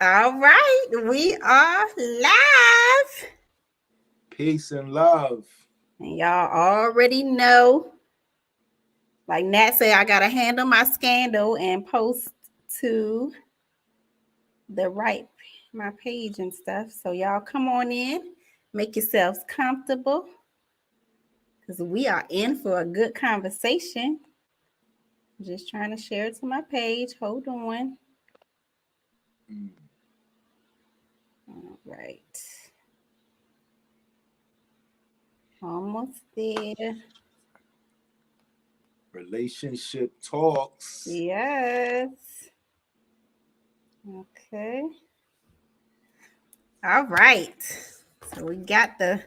All right, we are live. Peace and love. And y'all already know, like Nat said, I gotta handle my scandal and post to the right my page and stuff. So y'all come on in, make yourselves comfortable, because we are in for a good conversation. Just trying to share it to my page. Hold on. Mm. All right. Almost there. Relationship talks. Yes. Okay. All right. So we got the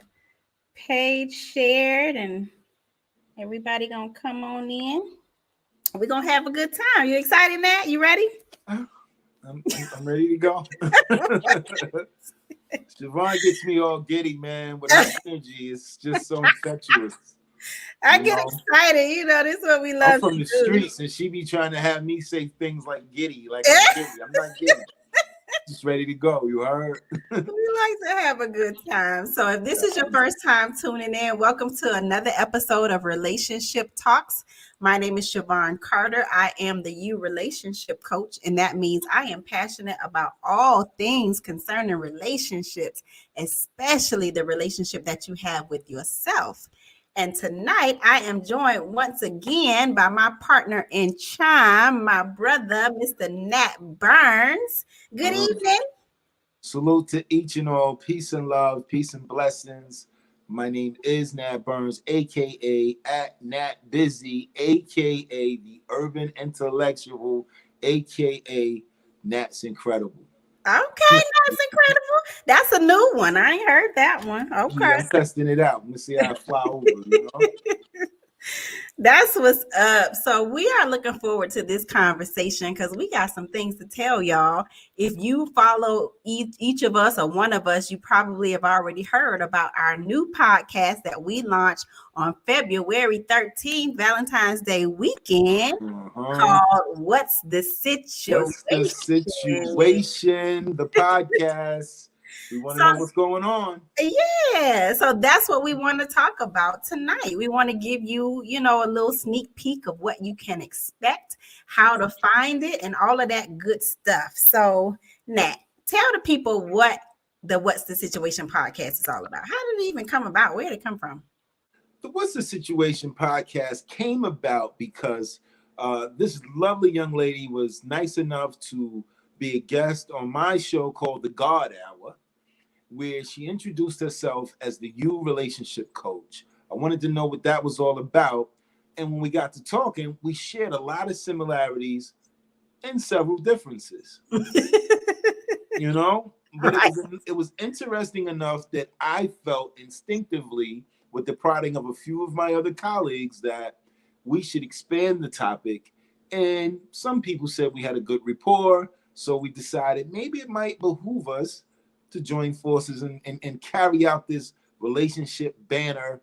page shared and everybody gonna come on in. We're gonna have a good time. You excited, Nat? You ready? I'm ready to go. Siobhan gets me all giddy, man, with her energy. It's just so infectious. I You get know, excited. This is what we I'm love from to the do. streets and she be trying to have me say things like giddy, like I'm giddy. I'm not giddy. Just ready to go. You heard? We like to have a good time. So, if this is your first time tuning in, welcome to another episode of Relationship Talks. My name is Siobhan Carter. I am the You Relationship Coach, and that means I am passionate about all things concerning relationships, especially the relationship that you have with yourself. And tonight, I am joined once again by my partner in crime, my brother, Mr. Nat Burnz. Good Uh, evening. Salute to each and all. Peace and love, peace and blessings. My name is Nat Burnz, aka at Nat Busy, aka the Urban Intellectual, aka Nat's Incredible. Okay, that's incredible. That's a new one. I ain't heard that one. Okay. Yeah, I'm testing it out. I'm gonna see how I fly over. That's what's up. So we are looking forward to this conversation because we got some things to tell y'all. If you follow each of us or one of us, you probably have already heard about our new podcast that we launched on February 13th, Valentine's Day weekend, Uh-huh. called What's the Situation? What's the situation? The podcast. We want to So know what's going on. yeah, so that's what we want to talk about tonight. We want to give you, a little sneak peek of what you can expect, how to find it, and all of that good stuff. So, Nat, tell the people what the What's the Situation podcast is all about. How did it even come about? Where did it come from? The What's the Situation podcast came about because this lovely young lady was nice enough to be a guest on my show called The God Hour, where she introduced herself as the You relationship coach. I wanted to know what that was all about. And when we got to talking, we shared a lot of similarities and several differences, you know? But Right. it was interesting enough that I felt instinctively with the prodding of a few of my other colleagues that we should expand the topic. And some people said we had a good rapport. So we decided maybe it might behoove us to join forces and carry out this relationship banner,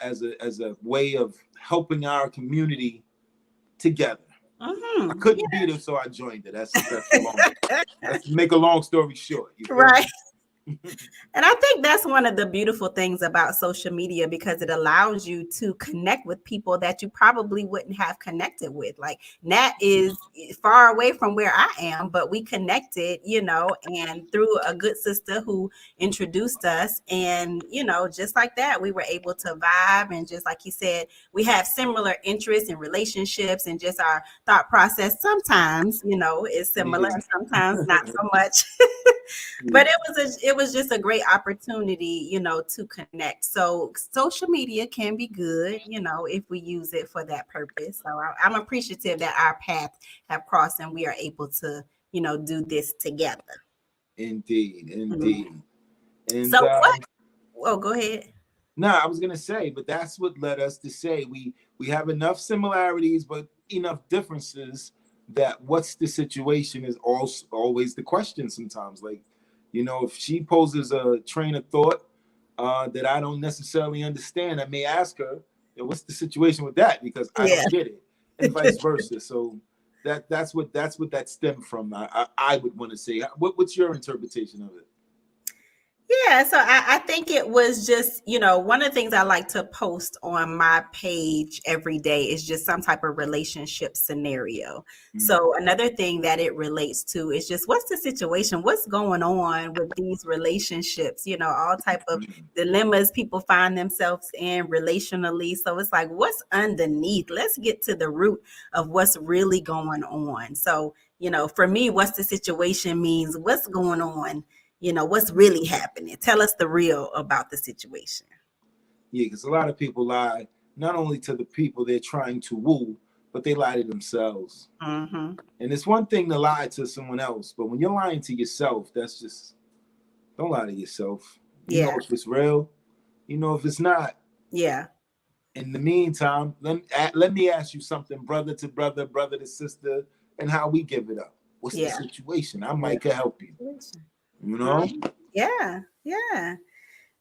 as a way of helping our community together. I couldn't beat her, so I joined her. That's to make a long story short. You feel Right. me? And I think that's one of the beautiful things about social media because it allows you to connect with people that you probably wouldn't have connected with. Like Nat is far away from where I am, but we connected, and through a good sister who introduced us. And, just like that, we were able to vibe. And just like you said, we have similar interests and relationships and just our thought process sometimes, is similar Yeah. and sometimes not so much. But Yeah. it was just a great opportunity, to connect. So social media can be good, if we use it for that purpose. So I'm appreciative that our paths have crossed and we are able to, do this together. Indeed. Mhm. Indeed. And So what? Oh, go ahead. no, I was gonna say, but that's what led us to say we have enough similarities, but enough differences that what's the situation is also always the question sometimes. Like, if she poses a train of thought that I don't necessarily understand, I may ask her, what's the situation with that? Because I Yeah. don't get it, and vice versa. So That's what that stemmed from. I would want to say. What's your interpretation of it? Yeah, so I think it was just, one of the things I like to post on my page every day is just some type of relationship scenario. So another thing that it relates to is just what's the situation? What's going on with these relationships? All type of dilemmas people find themselves in relationally. So it's like, what's underneath? Let's get to the root of what's really going on. So, for me, what's the situation means what's going on, what's really happening. Tell us the real about the situation. Yeah, because a lot of people lie not only to the people they're trying to woo, but they lie to themselves. Mm-hmm. And it's one thing to lie to someone else, but when you're lying to yourself, that's just, don't lie to yourself. You know Yeah. if it's real, you know if it's not. Yeah. In the meantime, let me ask you something, brother to brother, brother to sister, and how we give it up. What's the Yeah. situation? I might could help you. You know? Yeah. Yeah.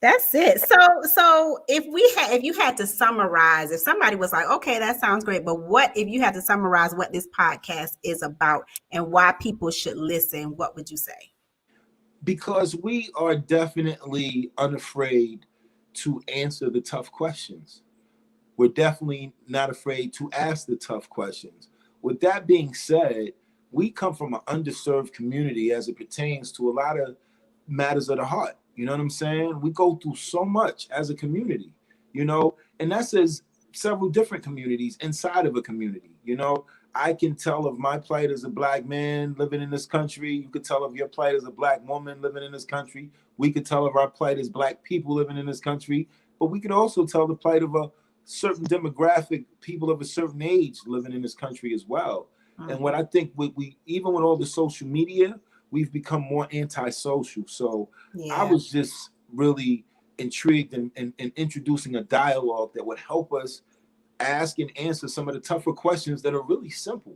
That's it. So if you had to summarize, if somebody was like, okay, that sounds great, but what if you had to summarize what this podcast is about and why people should listen, what would you say? Because we are definitely unafraid to answer the tough questions. We're definitely not afraid to ask the tough questions. With that being said, we come from an underserved community as it pertains to a lot of matters of the heart. You know what I'm saying? We go through so much as a community, and that says several different communities inside of a community. I can tell of my plight as a black man living in this country. You could tell of your plight as a black woman living in this country. We could tell of our plight as black people living in this country. But we could also tell the plight of a certain demographic, people of a certain age living in this country as well. Mm-hmm. And what I think we even with all the social media, we've become more antisocial. So I was just really intrigued in introducing a dialogue that would help us ask and answer some of the tougher questions that are really simple.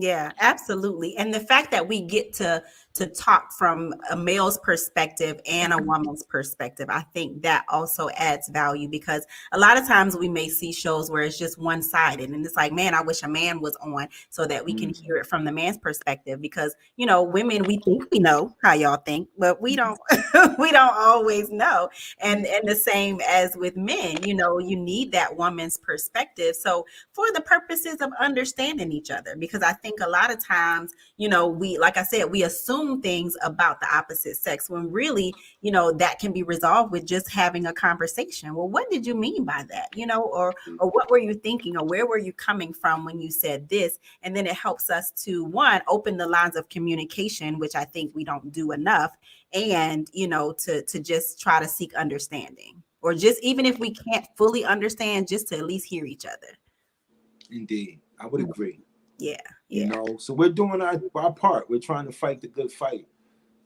Yeah, absolutely. And the fact that we get to talk from a male's perspective and a woman's perspective, I think that also adds value, because a lot of times we may see shows where it's just one-sided and it's like, man, I wish a man was on so that we can hear it from the man's perspective, because, women, we think we know how y'all think, but we don't we don't always know. And the same as with men, you need that woman's perspective. So for the purposes of understanding each other, because I think a lot of times, we, like I said, we assume things about the opposite sex when really, that can be resolved with just having a conversation. Well, what did you mean by that? Or what were you thinking, or where were you coming from when you said this? And then it helps us to, one, open the lines of communication, which I think we don't do enough, and, to just try to seek understanding, or just even if we can't fully understand, just to at least hear each other. Indeed, I would agree. Yeah. So we're doing our part. We're trying to fight the good fight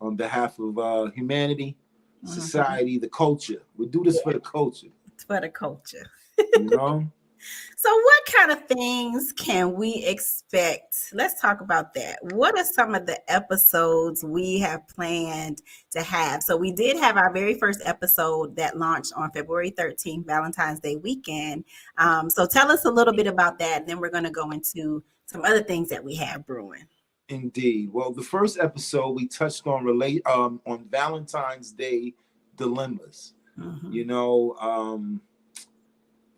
on behalf of humanity, society, the culture. We do this for the culture. It's for the culture. So what kind of things can we expect? Let's talk about that. What are some of the episodes we have planned to have? So we did have our very first episode that launched on February 13th, Valentine's Day weekend. So tell us a little bit about that. And then we're going to go into some other things that we have brewing. Indeed. Well, the first episode we touched on on Valentine's Day dilemmas.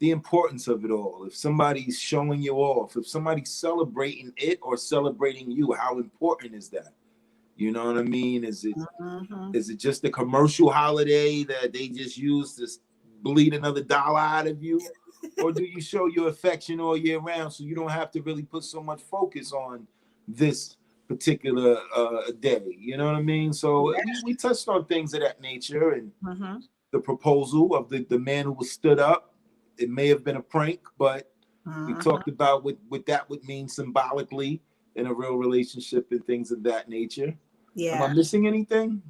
The importance of it all. If somebody's showing you off, if somebody's celebrating it or celebrating you, how important is that? You know what I mean? Is it just a commercial holiday that they just use to bleed another dollar out of you? Or do you show your affection all year round so you don't have to really put so much focus on this particular day? You know what I mean? So we touched on things of that nature, and the proposal of the man who was stood up. It may have been a prank, but we talked about what that would mean symbolically in a real relationship and things of that nature. Yeah. Am I missing anything?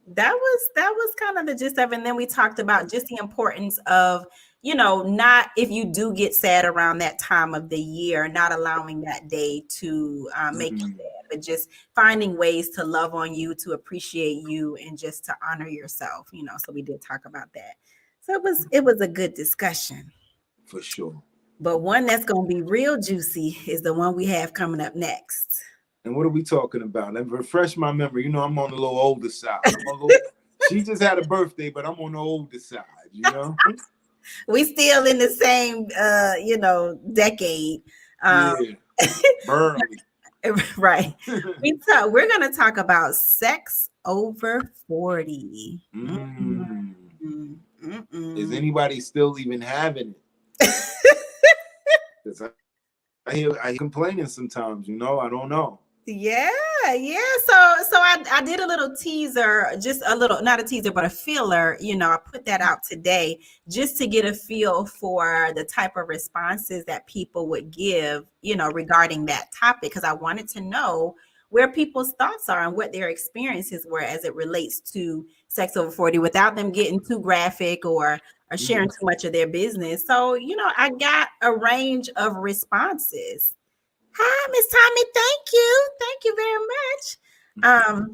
That was kind of the gist of it. And then we talked about just the importance of, not, if you do get sad around that time of the year, not allowing that day to make you sad, but just finding ways to love on you, to appreciate you, and just to honor yourself, so we did talk about that. So it was a good discussion. For sure. But one that's going to be real juicy is the one we have coming up next. And what are we talking about? Let me refresh my memory. You know, I'm on the little older side. She just had a birthday, but I'm on the older side, you know? We still in the same, decade. Yeah, barely. Right. We're going to talk about sex over 40. Mm. Is Mm-mm. anybody still even having it? Because I hear complaining sometimes, you know? I don't know. Yeah. So I did a little teaser, just a little, not a teaser, but a feeler. I put that out today just to get a feel for the type of responses that people would give, regarding that topic, because I wanted to know where people's thoughts are and what their experiences were as it relates to sex over 40 without them getting too graphic or sharing too much of their business. So, I got a range of responses. Hi, Miss Tommy. Thank you. Thank you very much.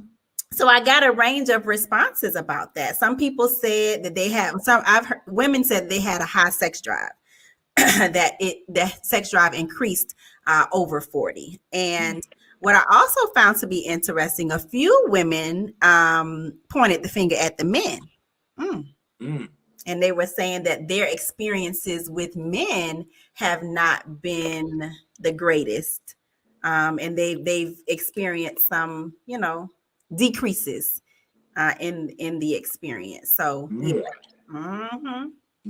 So I got a range of responses about that. Some people said that they have I've heard women said they had a high sex drive, that sex drive increased over 40. And what I also found to be interesting, a few women pointed the finger at the men. And they were saying that their experiences with men have not been the greatest. And they've experienced some, decreases in the experience. So yeah.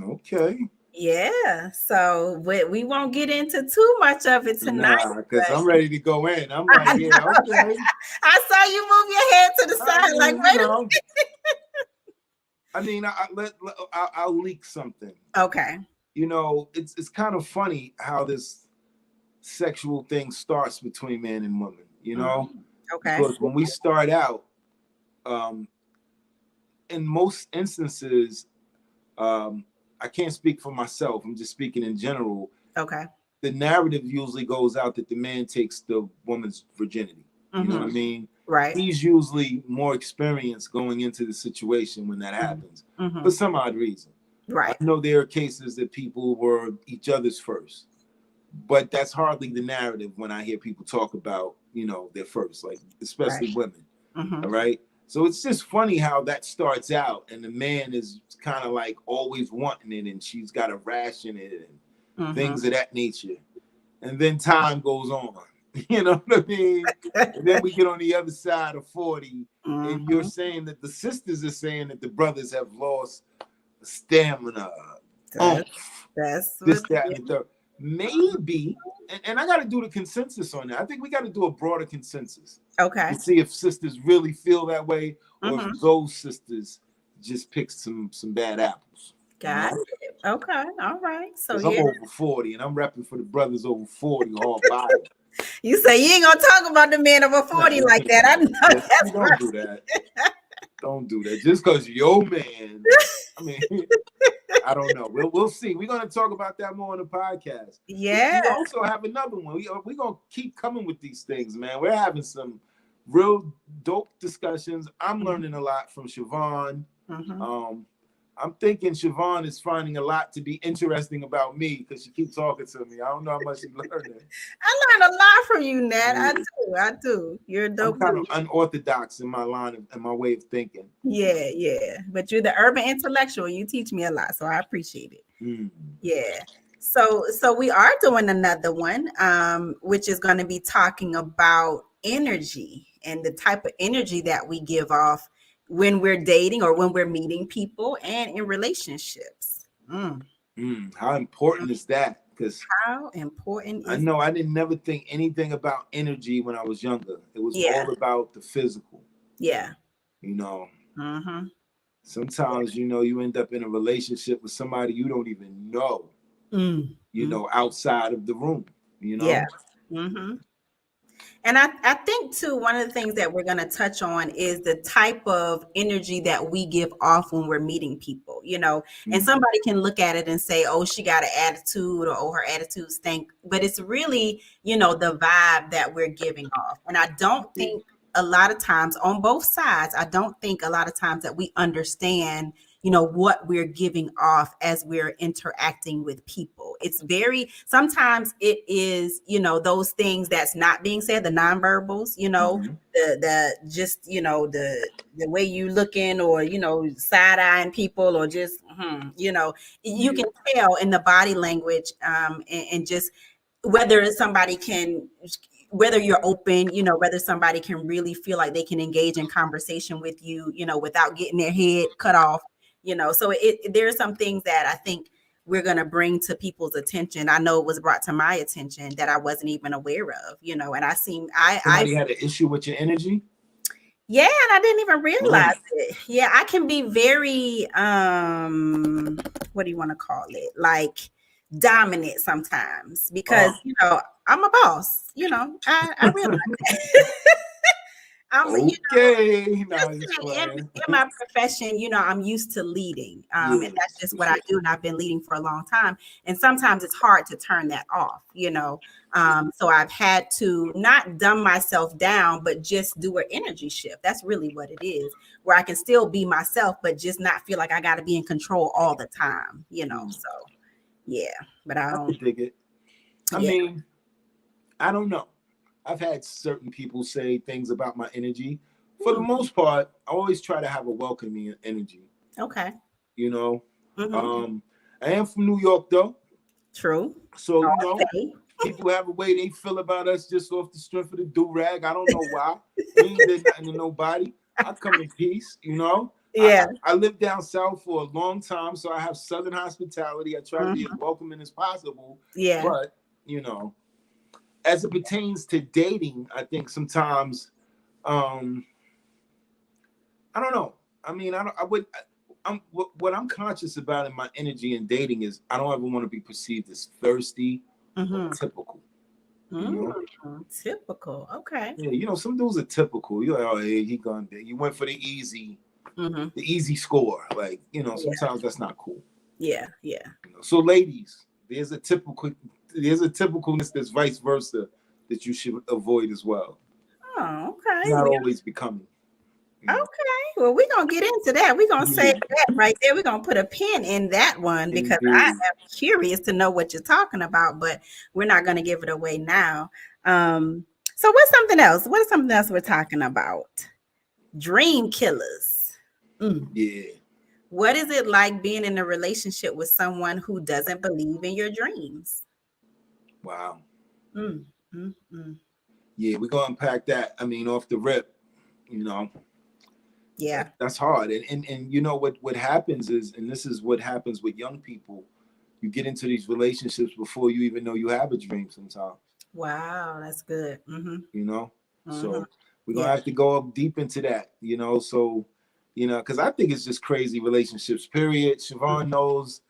Okay. Yeah. So we won't get into too much of it tonight. Nah, because I'm ready to go in. I'm like, yeah, okay. I saw you move your head to the side, like, wait a minute. I mean, I'll leak something. Okay. It's kind of funny how this sexual thing starts between man and woman. Okay. Because when we start out, in most instances, I can't speak for myself. I'm just speaking in general. Okay. The narrative usually goes out that the man takes the woman's virginity. You know what I mean? Right. He's usually more experienced going into the situation when that happens, for some odd reason. Right. I know there are cases that people were each other's first, but that's hardly the narrative when I hear people talk about, their first, like especially women. All right. So it's just funny how that starts out, and the man is kind of like always wanting it, and she's got to ration it and things of that nature. And then time goes on. You know what I mean? And then we get on the other side of 40, and you're saying that the sisters are saying that the brothers have lost stamina. That's this, that, and the third. Maybe, and I got to do the consensus on that. I think we got to do a broader consensus. Okay. To see if sisters really feel that way, or if those sisters just picked some bad apples. Got it. Okay. All right. So I'm over 40, and I'm repping for the brothers over 40 all by. You say you ain't gonna talk about the men over 40 like that. I know that's don't right. Do that. Don't do that. Just because your man. I mean, I don't know. We'll see. We're gonna talk about that more on the podcast. Yeah. We also have another one. We're gonna keep coming with these things, man. We're having some real dope discussions. I'm learning a lot from Siobhan. I'm thinking Siobhan is finding a lot to be interesting about me because she keeps talking to me. I don't know how much she's learning. I learned a lot from you, Nat. I do. You're a dope. I'm kind of unorthodox in my line and my way of thinking. Yeah. But you're the urban intellectual. You teach me a lot, so I appreciate it. Yeah. So we are doing another one, which is going to be talking about energy and the type of energy that we give off when we're dating or when we're meeting people and in relationships. How important is that? Because how important I know I didn't never think anything about energy when I was younger. It was all about the physical. Yeah. Sometimes, you end up in a relationship with somebody you don't even know, outside of the room, Yeah. And I think too, one of the things that we're going to touch on is the type of energy that we give off when we're meeting people, and somebody can look at it and say, oh, she got an attitude, or oh, her attitude stink. But it's really, the vibe that we're giving off. And I don't think a lot of times on both sides, I don't think a lot of times that we understand, what we're giving off as we're interacting with people. It's very, sometimes it is, those things that's not being said, the nonverbals, Mhm. the just, the way you looking, or, side eyeing people, or just, you Yeah. can tell in the body language, and just whether somebody can, whether you're open, whether somebody can really feel like they can engage in conversation with you, without getting their head cut off, so there are some things that I think we're going to bring to people's attention. I know it was brought to my attention that I wasn't even aware of, and I Somebody had an issue with your energy. yeah, and I didn't even realize Mm. it. Yeah, I can be very what do you want to call it? Like dominant sometimes, because Oh, I'm a boss. I realize I'm okay. Now just he's in playing. my profession, I'm used to leading, and Yeah, that's just for what I sure. do, and I've been leading for a long time. And sometimes it's hard to turn that off, So I've had to not dumb myself down, but just do an energy shift. That's really what it is, where I can still be myself, but just not feel like I got to be in control all the time. Mm. So yeah, but I I don't. could dig it. I Yeah. mean, I don't know. I've had certain people say things about my energy. For the Hmm. most part, I always try to have a welcoming energy. Okay. You know, Hmm. um, I am from New York though, True. so All say. people have a way they feel about us just off the strength of the do rag. I don't know why. We ain't did nothing to nobody. I come in peace. Yeah. I lived down south for a long time, so I have southern hospitality. I try to be as Hmm. welcoming as possible, Yeah. but you know, as it pertains to dating, I think sometimes um I don't know. I mean, I don't. I would. I'm what I'm conscious about in my energy in dating is I don't ever want to be perceived as thirsty or Hmm. typical. You know. Mm, typical. Okay. Yeah, some dudes are typical. You're like, oh, yeah, he gone there. You went for Hmm. the easy score. Like, Yeah. sometimes that's not cool. Yeah. Yeah. So, ladies, there's a typicalness that's vice versa that you should avoid as well. Oh, okay. Not always becoming. You know. Okay. Well, we're gonna get into that. We're gonna say Yeah, that right there. We're gonna put a pin in that one, because I indeed. am curious to know what you're talking about, but we're not gonna give it away now. Um, so what's something else? What is something else we're talking about? Dream killers. Mm. Yeah. What is it like being in a relationship with someone who doesn't believe in your dreams? Wow. Mm, mm, mm. Yeah, we're gonna unpack that. I mean, off the rip, you know, Yeah. that's hard. And what happens is, and this is what happens with young people, you get into these relationships before you even know you have a dream sometimes, Wow, that's good. Mm-hmm. you know? Mm-hmm. So we're Yeah. gonna have to go up deep into that, so because I think it's just crazy relationships, period. Siobhan knows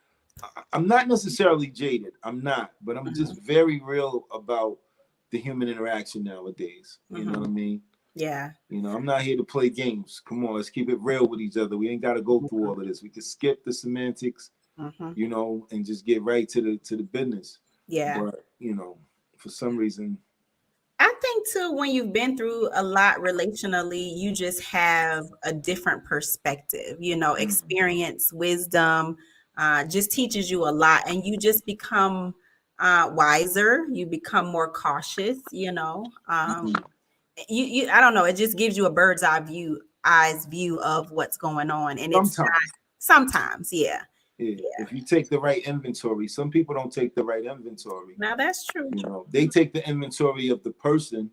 I'm not necessarily jaded. I'm not, but I'm Mm-hmm. just very real about the human interaction nowadays. You know Mm-hmm. what I mean? Yeah. I'm not here to play games. Come on, let's keep it real with each other. We ain't got to go through all of this. We can skip the semantics, Mm-hmm. and just get right to the business. Yeah. But for some reason, I think too, when you've been through a lot relationally, you just have a different perspective, mm, experience, wisdom, just teaches you a lot, and you just become wiser. You become more cautious, mm, I don't know, it just gives you a bird's eyes view of what's going on. And it's not sometimes, sometimes, yeah. yeah, Yeah. if you take the right inventory, some people don't take the right inventory. Now that's true. They take the inventory of the person.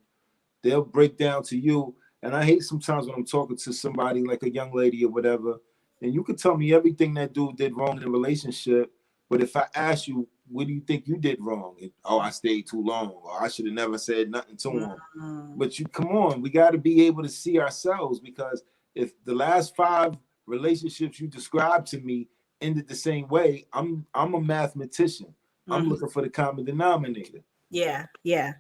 They'll break down to you. And I hate sometimes when I'm talking to somebody like a young lady or whatever, and you could tell me everything that dude did wrong in a relationship. But if I ask you, what do you think you did wrong? Oh, I stayed too long, or I should have never said nothing to him. Mm, But you come on, we got to be able to see ourselves, because if the last 5 relationships you described to me ended the same way, I'm a mathematician. I'm mhm. looking for the common denominator. Yeah, yeah.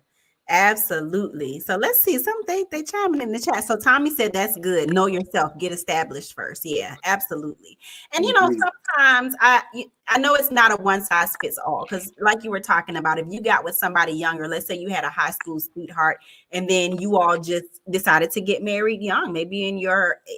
Absolutely. So let's see. Some they chiming in the chat. So Tommy said that's good. Know yourself. Get established first. Yeah, absolutely. And Agreed. sometimes I know it's not a one size fits all because, like you were talking about, if you got with somebody younger, let's say you had a high school sweetheart, and then you all just decided to get married young, maybe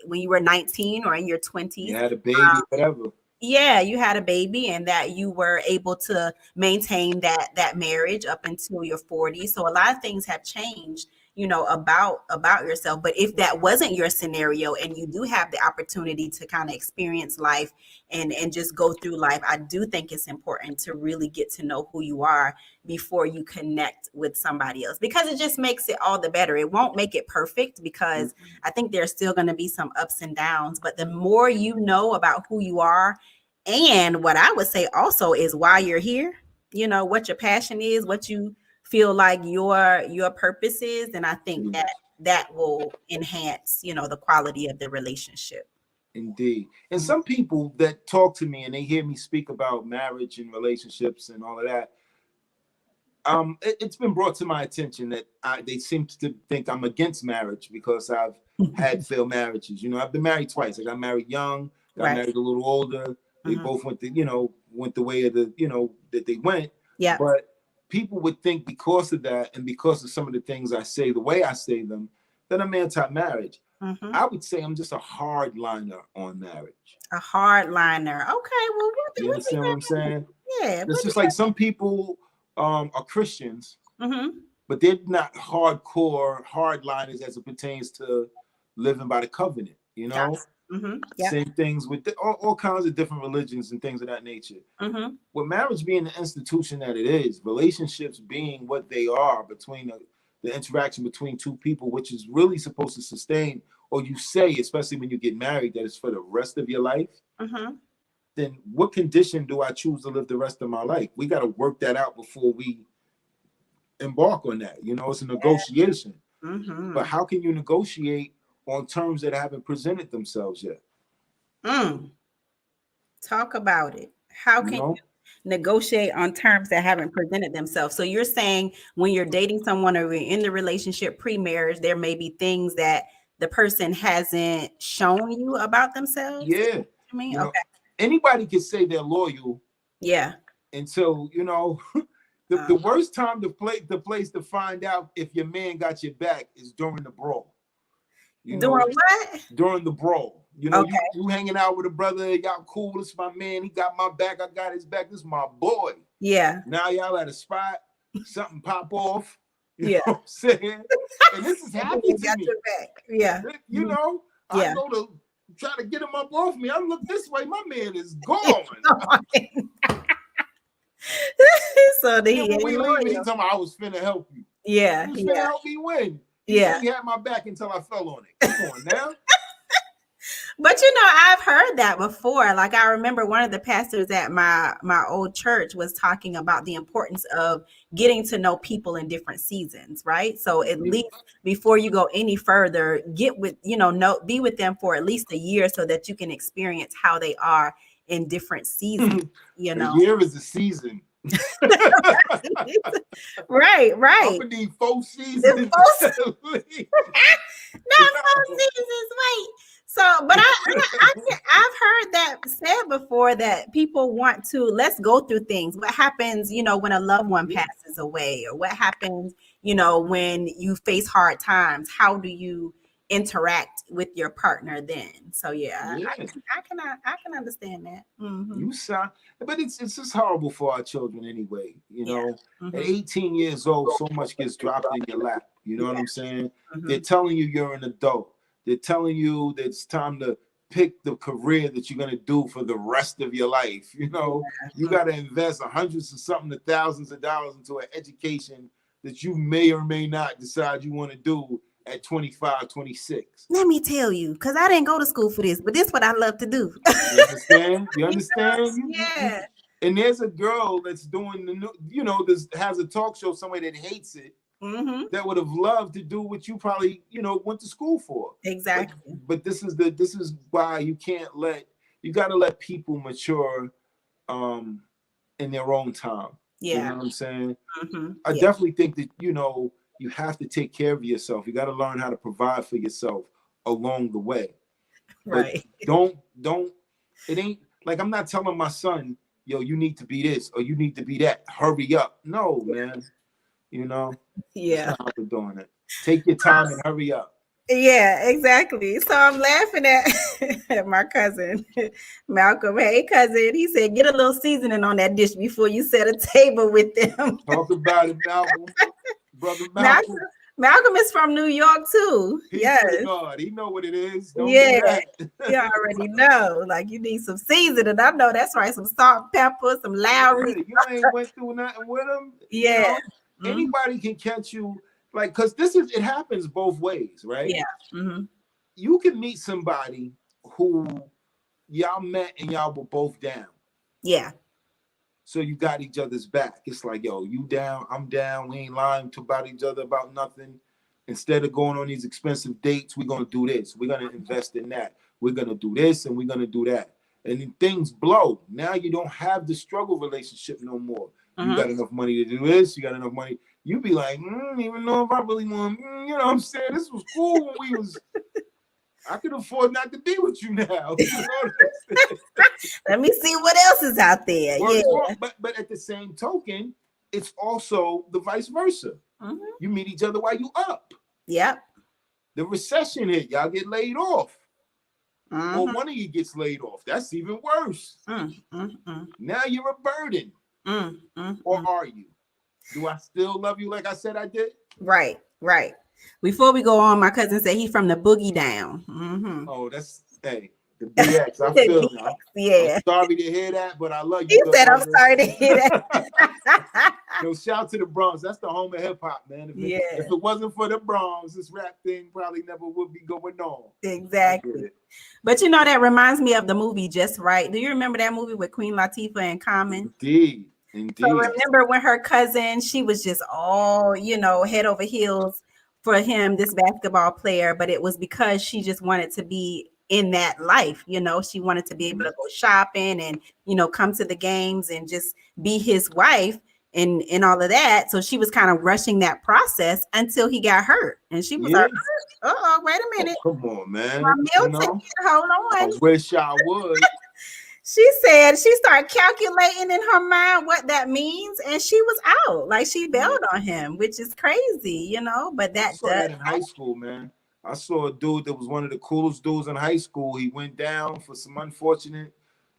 when you were 19 or in your You 20s. had a baby, whatever. Yeah, you had a baby and that you were able to maintain that marriage up until your 40s. So a lot of things have changed, about yourself. But if that wasn't your scenario and you do have the opportunity to kind of experience life and just go through life, I do think it's important to really get to know who you are before you connect with somebody else, because it just makes it all the better. It won't make it perfect, because I think there's still going to be some ups and downs, but the more you know about who you are, and what I would say also is why you're here, what your passion is, what you feel like your purpose is, and I think Mm, that will enhance, the quality of the relationship. indeed. And Mhm. some people that talk to me and they hear me speak about marriage and relationships and all of that, it's been brought to my attention that they seem to think I'm against marriage because I've had failed marriages. I've been married twice. I got married young, got Right. married a little older. They Mhm. both went the way of that they went. Yeah. But people would think because of that and because of some of the things I say, the way I say them, that I'm anti-marriage. Mhm. I would say I'm just a hardliner on marriage. A hardliner. Okay. Well, You what does understand what I'm that mean? saying? Yeah. It's What just does like that some people are Christians, Mhm. but they're not hardcore hardliners as it pertains to living by the covenant. Gotcha. Mhm. Yep. Same things with all kinds of different religions and things of that nature. Mhm. With marriage being the institution that it is, relationships being what they are between the interaction between two people, which is really supposed to sustain, or you say, especially when you get married, that it's for the rest of your life. Mhm. Then what condition do I choose to live the rest of my life? We got to work that out before we embark on that. It's a negotiation. But Mhm. how can you negotiate on terms that haven't presented themselves yet? Mm. Talk about it. How You can know, negotiate on terms that haven't presented themselves? So you're saying when you're dating someone or you're in the relationship pre-marriage, there may be things that the person hasn't shown you about themselves. Is that yeah. what you mean? You know, Okay. anybody can say they're loyal Yeah. until the Uh, worst time the place to find out if your man got your back is during the brawl. You know, doing what? during the brawl. You Okay. you hanging out with a brother, y'all cool. This is my man. He got my back. I got his back. This is my boy. Yeah. Now y'all at a spot, something pop off. You know Yeah. what I'm saying? And this has And then happened you to got me. your back. Yeah. Mhm. I Yeah. go to try to get him up off me. I look this way, my man is gone. So the Then he when ain't we leave, he loyal. told me I was finna help you. Yeah. You was finna Yeah. help me win. He said Yeah. he had my back until I fell on it. Come on now. But I've heard that before. Like I remember one of the pastors at my old church was talking about the importance of getting to know people in different seasons, right? So at least before you go any further, get with, be with them for at least a year so that you can experience how they are in different seasons, you A know. year is a season. Right, I'm right. gonna need 4 The seasons most at least. not 4 seasons. Wait. So, but I've heard that said before that people want to let's go through things. What happens, when a loved one Yeah. passes away, or what happens, when you face hard times? How do you interact with your partner then? So, yeah, Yeah. I can understand that. Hmm. You sound, but it's just horrible for our children anyway. Yeah. At Hmm. 18 years old, so much gets dropped in your lap. You know what Yeah. I'm saying? They're Hmm. telling you you're an adult. They're telling you that it's time to pick the career that you're gonna do for the rest of your life. You Yeah. got to invest hundreds of something to thousands of dollars into an education that you may or may not decide you want to do at 25, 26. Let me tell you, because I didn't go to school for this, but this is what I love to do. You understand? You You understand? Yeah. And there's a girl that's doing this has a talk show somewhere that hates it, Hmm. that would have loved to do what you probably, went to school for. But Exactly. but this is why you got to let people mature in their own time. You Yeah. know what I'm saying? Hmm. I Yeah. definitely think that, you have to take care of yourself. You got to learn how to provide for yourself along the way. But Right. don't, it ain't like I'm not telling my son, yo, you need to be this or you need to be that. Hurry up. No, man. You know, that's Yeah. not how we're doing it. Take your time and hurry up. Yeah, exactly. So I'm laughing at my cousin, Malcolm. Hey, cousin. He said, get a little seasoning on that dish before you set a table with them. Talk about it, Malcolm. Brother Malcolm, Malcolm. Malcolm is from New York too. Peace Yes. to God. He know what it is. Don't do Yeah. You that. already know. Like you need some seasoning. I know that's right. Some salt, pepper, some Lowry. Yeah, you ain't went through nothing with him. You Yeah. know, anybody can catch you. Like, cause it happens both ways, right? Yeah. Mm-hmm. You can meet somebody who y'all met and y'all were both down. Yeah. So you got each other's back. It's like, yo, you down, I'm down. We ain't lying about each other about nothing. Instead of going on these expensive dates, we're gonna do this. We're gonna invest in that. We're gonna do this and we're gonna do that. And then things blow. Now you don't have the struggle relationship no more. You got enough money to do this. You got enough money. You be like, even know if I really want. You know what I'm saying? This was cool when we was. I could afford not to be with you now. You know what I'm saying? Let me see what else is out there. Yeah. But at the same token, it's also the vice versa. You meet each other while you up. Yep. The recession hit, y'all get laid off. Or one of you gets laid off. That's even worse. Now you're a burden. Or are you? Do I still love you like I said I did? Right, right. Before we go on, my cousin said he's from the Boogie Down. Oh, that's, hey, the BX. I feel BX, now. yeah. I'm sorry to hear that, but I love you. He said, I'm sorry to hear that. Yo, shout to the Bronx. That's the home of hip hop, man. If it wasn't for the Bronx, this rap thing probably never would be going on. Exactly. But you know, that reminds me of the movie Just Right. Do you remember that movie with Queen Latifah and Common? Indeed. So remember when her cousin, she was just all, head over heels for him, this basketball player, but it was because she just wanted to be in that life. She wanted to be able to go shopping and, come to the games and just be his wife and all of that. So she was kind of rushing that process until he got hurt. And she was like, wait a minute. Oh, come on, man. Hold on. I wish I would. She said she started calculating in her mind what that means, and she was out. Like she bailed on him, which is crazy, But I saw that in high school, man. I saw a dude that was one of the coolest dudes in high school. He went down for some unfortunate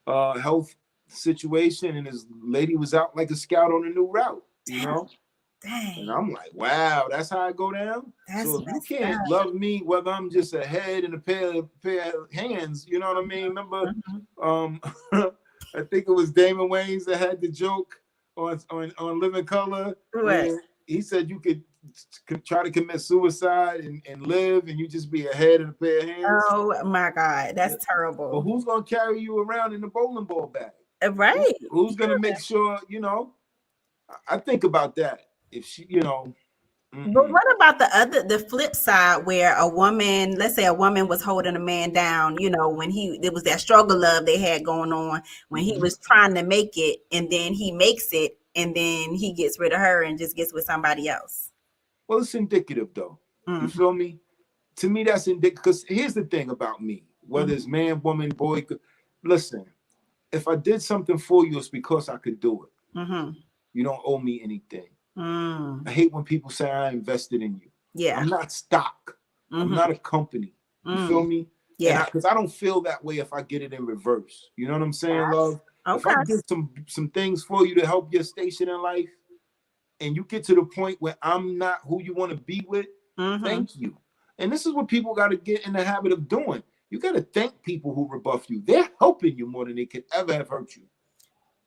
health situation, and his lady was out like a scout on a new route, Dang. And I'm like, wow, that's how I go down. So if you can't love me, whether I'm just a head and a pair of hands, you know what I mean? Remember, I think it was Damon Wayans that had the joke on Living Color. Where he said you could try to commit suicide and live, and you just be a head and a pair of hands. Oh my God, that's terrible. But who's gonna carry you around in the bowling ball bag? Right. Who's gonna make sure? I think about that. If she, But what about the flip side where a woman, let's say a woman was holding a man down, when there was that struggle love they had going on, when he was trying to make it and then he makes it and then he gets rid of her and just gets with somebody else. Well, it's indicative though. You feel me? To me, that's indicative. Because here's the thing about me, whether it's man, woman, boy, listen, if I did something for you, it's because I could do it. You don't owe me anything. I hate when people say I invested in you. Yeah. I'm not stock. I'm not a company. You feel me? Yeah. Because I don't feel that way if I get it in reverse. You know what I'm saying, love? Okay. If I get some things for you to help your station in life, and you get to the point where I'm not who you want to be with, thank you. And this is what people got to get in the habit of doing. You got to thank people who rebuff you. They're helping you more than they could ever have hurt you.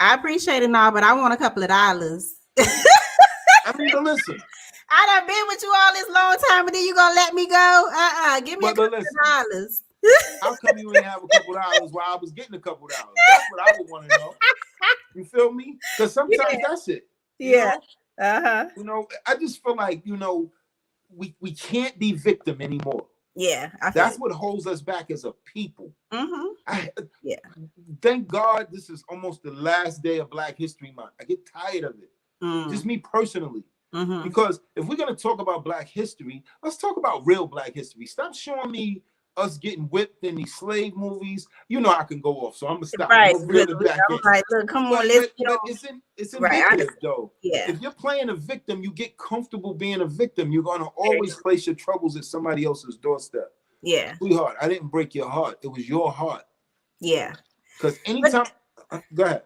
I appreciate it all, but I want a couple of dollars. I mean, but listen. I done been with you all this long time, and then you gonna let me go? Give me a couple of dollars. How come you ain't have a couple dollars while I was getting a couple dollars? That's what I would want to know. You feel me? Because sometimes that's it. Yeah. I just feel like, we can't be victim anymore. Yeah. That's what holds us back as a people. Thank God this is almost the last day of Black History Month. I get tired of it. Just me personally. Mm-hmm. Because if we're going to talk about Black history, let's talk about real Black history. Stop showing me us getting whipped in these slave movies. You know I can go off, so I'm gonna stop. I'm Right. gonna reel Look, it back I'm in. like, look, come on, But let's but get but on. it's Right. indicative though. Yeah. If you're playing a victim, you get comfortable being a victim. You're gonna always place your troubles at somebody else's doorstep. Yeah. Sweetheart, I didn't break your heart. It was your heart. Yeah. Because But anytime, go ahead.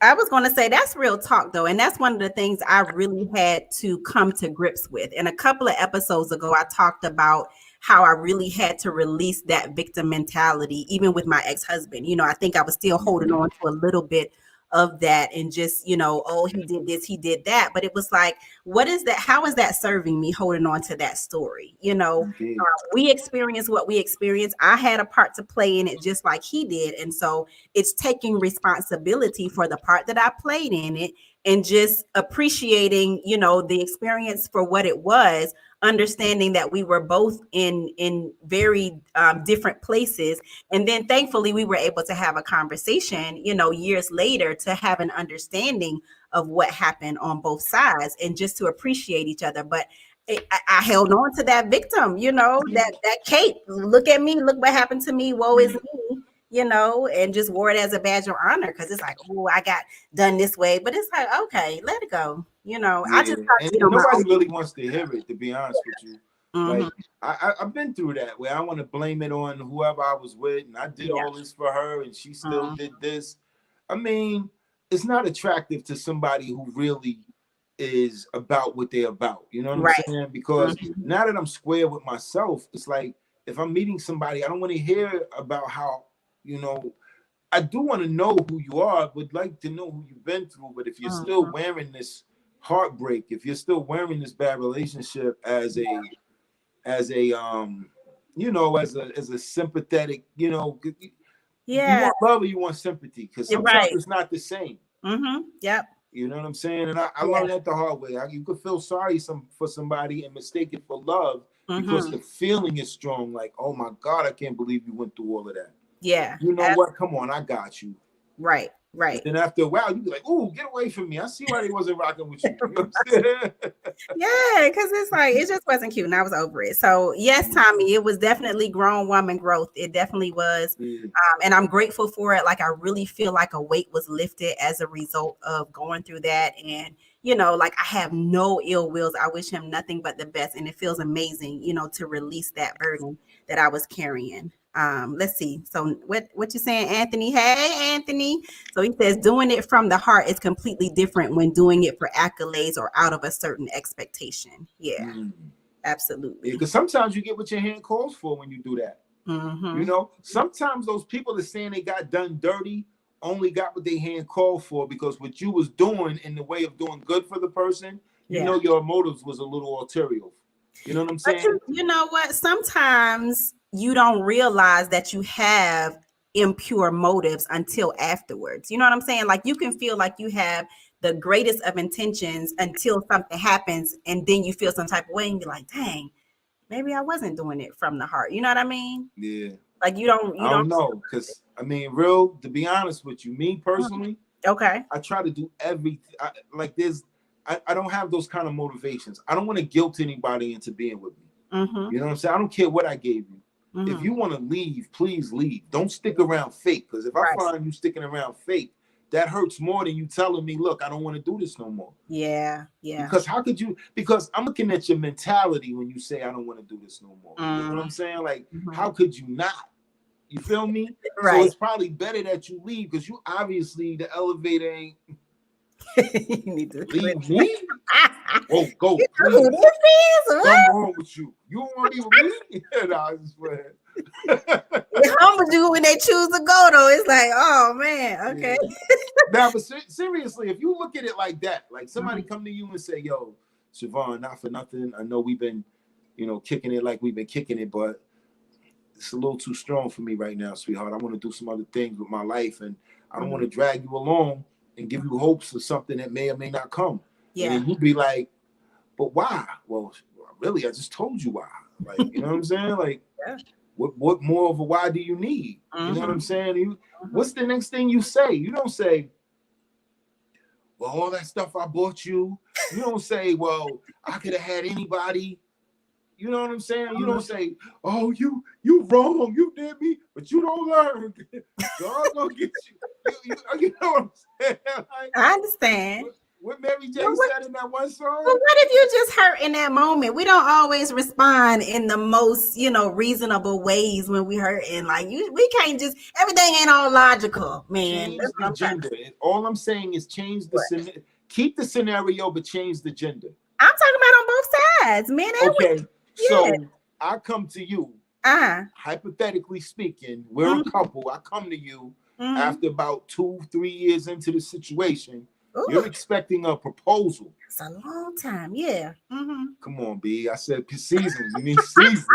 I was going to say that's real talk though. And that's one of the things I really had to come to grips with. And a couple of episodes ago, I talked about how I really had to release that victim mentality, even with my ex-husband. I think I was still holding on to a little bit of that and just, oh, he did this, he did that. But it was like, what is that? How is that serving me holding on to that story? Indeed. We experienced what we experienced. I had a part to play in it just like he did. And so it's taking responsibility for the part that I played in it and just appreciating, the experience for what it was, understanding that we were both in very different places. And then thankfully we were able to have a conversation, years later to have an understanding of what happened on both sides and just to appreciate each other. But I held on to that victim, that cape. Look at me, look what happened to me. Woe is me, and just wore it as a badge of honor because it's like, oh, I got done this way. But it's like, okay, let it go. I Yeah, just got to and get on my nobody own. really wants to hear it, to be honest with you. Mm-hmm. Like I've been through that where I want to blame it on whoever I was with, and I did Yeah. all this for her, and she still Mm-hmm. did this. I mean, it's not attractive to somebody who really is about what they're about. You know what I'm Right. saying? Because Mm-hmm. now that I'm square with myself, it's like if I'm meeting somebody, I don't want to hear about how, you know, I do want to know who you are, would like to know who you've been through. But if you're still Mm-hmm. wearing this heartbreak, if you're still wearing this bad relationship as a as a sympathetic, you Yeah. want love or you want sympathy, because You're sometimes right. it's not the same. Mm-hmm. Yep. You know what I'm saying? And I Yeah. learned that the hard way. You could feel sorry for somebody and mistake it for love because Mm-hmm. the feeling is strong. Like, oh my God, I can't believe you went through all of that. Yeah. You know what? Come on, I got you. Right. And Right. then after a while, you be like, "Ooh, get away from me! I see why they wasn't rocking with you." You know what I'm saying? Yeah, because it's like it just wasn't cute, and I was over it. So yes, Tommy, it was definitely grown woman growth. It definitely was, Yeah. and I'm grateful for it. Like I really feel like a weight was lifted as a result of going through that, and like I have no ill wills. I wish him nothing but the best, and it feels amazing, to release that burden that I was carrying. Let's see. So what you saying, Anthony? Hey, Anthony. So he says doing it from the heart is completely different when doing it for accolades or out of a certain expectation. Yeah, Mm. Yeah, absolutely. because sometimes you get what your hand calls for when you do that. Mm-hmm. Sometimes those people that saying they got done dirty only got what they hand called for because what you was doing in the way of doing good for the person, Yeah. your motives was a little ulterior. You know what I'm But saying? you know what? Sometimes you don't realize that you have impure motives until afterwards. You know what I'm saying? Like you can feel like you have the greatest of intentions until something happens, and then you feel some type of way and you're like, dang, maybe I wasn't doing it from the heart. You know what I mean? Yeah. Like you don't I don't know. Because, I mean, to be honest with you, me personally, Okay. I try to do everything. I don't have those kind of motivations. I don't want to guilt anybody into being with me. Mm-hmm. You know what I'm saying? I don't care what I gave you. Mm-hmm. If you want to leave, please leave. Don't stick around fake. Because if I Right. find you sticking around fake, that hurts more than you telling me, look, I don't want to do this no more. Yeah. Yeah. Because how could you? Because I'm looking at your mentality when you say I don't want to do this no more. You know what I'm saying? Like, how could you not? You feel me? So Right. it's probably better that you leave because you obviously the elevator ain't. You need to Leave me? Oh, go, You know please. who this is? What? What's wrong with you? You don't want to be with me? Nah, I just playing. It humbles you when they choose to go, though. It's like, oh man, okay. Yeah. Now, but seriously, if you look at it like that, like somebody come to you and say, "Yo, Siobhan, not for nothing. I know we've been, kicking it like we've been kicking it, but it's a little too strong for me right now, sweetheart. I want to do some other things with my life, and I don't want to drag you along and give you hopes of something that may or may not come." Yeah. And then you'd be like, "But why?" Well, really, I just told you why. Like, you know what I'm saying? Like, Yeah. what more of a why do you need? You know what I'm saying? What's the next thing you say? You don't say, "Well, all that stuff I bought you, You don't say, well, I could have had anybody. You know what I'm saying? You don't say, oh, you wrong, you did me, but you don't learn. God gonna get you know what I'm saying? Like, I understand. what Mary J said in that one song. But what if you just hurt in that moment? We don't always respond in the most, reasonable ways when we hurting. Like we can't just everything ain't all logical, man. Change That's what the I'm trying to gender. All I'm saying is change the keep the scenario, but change the gender. I'm talking about on both sides, men and women. So I come to you. Uh-huh. Hypothetically speaking, we're a couple. I come to you after about 2-3 years into the situation. Ooh. You're expecting a proposal. It's a long time, yeah. Come on, B. I said seasons. You need seasons.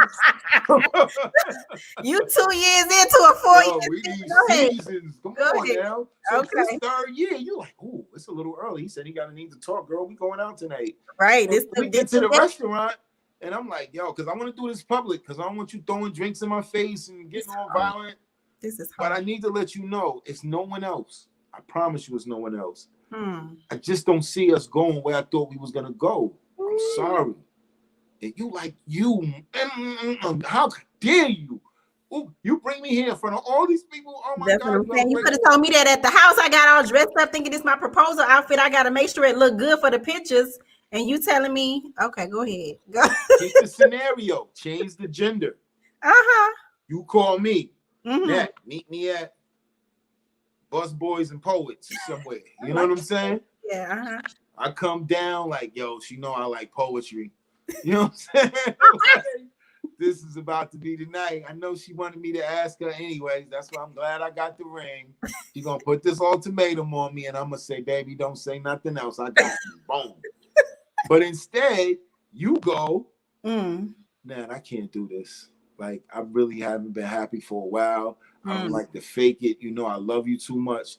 You 2 years into a 4 year. We need seasons. Come on now. So this third year, you're like, ooh, it's a little early. He said he got a need to talk, girl. We going out tonight. Right. So we get to the restaurant, and I'm like, yo, because I want to do this public, because I don't want you throwing drinks in my face and getting all violent. This is hard. But I need to let you know it's no one else. I promise you it's no one else. I just don't see us going where I thought we was gonna go. I'm sorry. And you like how dare you? Ooh, you bring me here in front of all these people. Oh my God! You could have told me that at the house. I got all dressed up thinking it's my proposal outfit. I gotta make sure it look good for the pictures. And you telling me, okay, go ahead. Go. Keep the scenario. Change the gender. You call me. Nat, meet me at Bus Boys and Poets somewhere. You know what I'm saying? Yeah. I come down like, yo, she know I like poetry. You know what I'm saying? This is about to be the night. I know she wanted me to ask her anyways. That's why I'm glad I got the ring. She's gonna put this ultimatum on me, and I'm gonna say, baby, don't say nothing else. I got you. Boom. But instead, you go, man, I can't do this. Like, I really haven't been happy for a while. I don't like to fake it. You know, I love you too much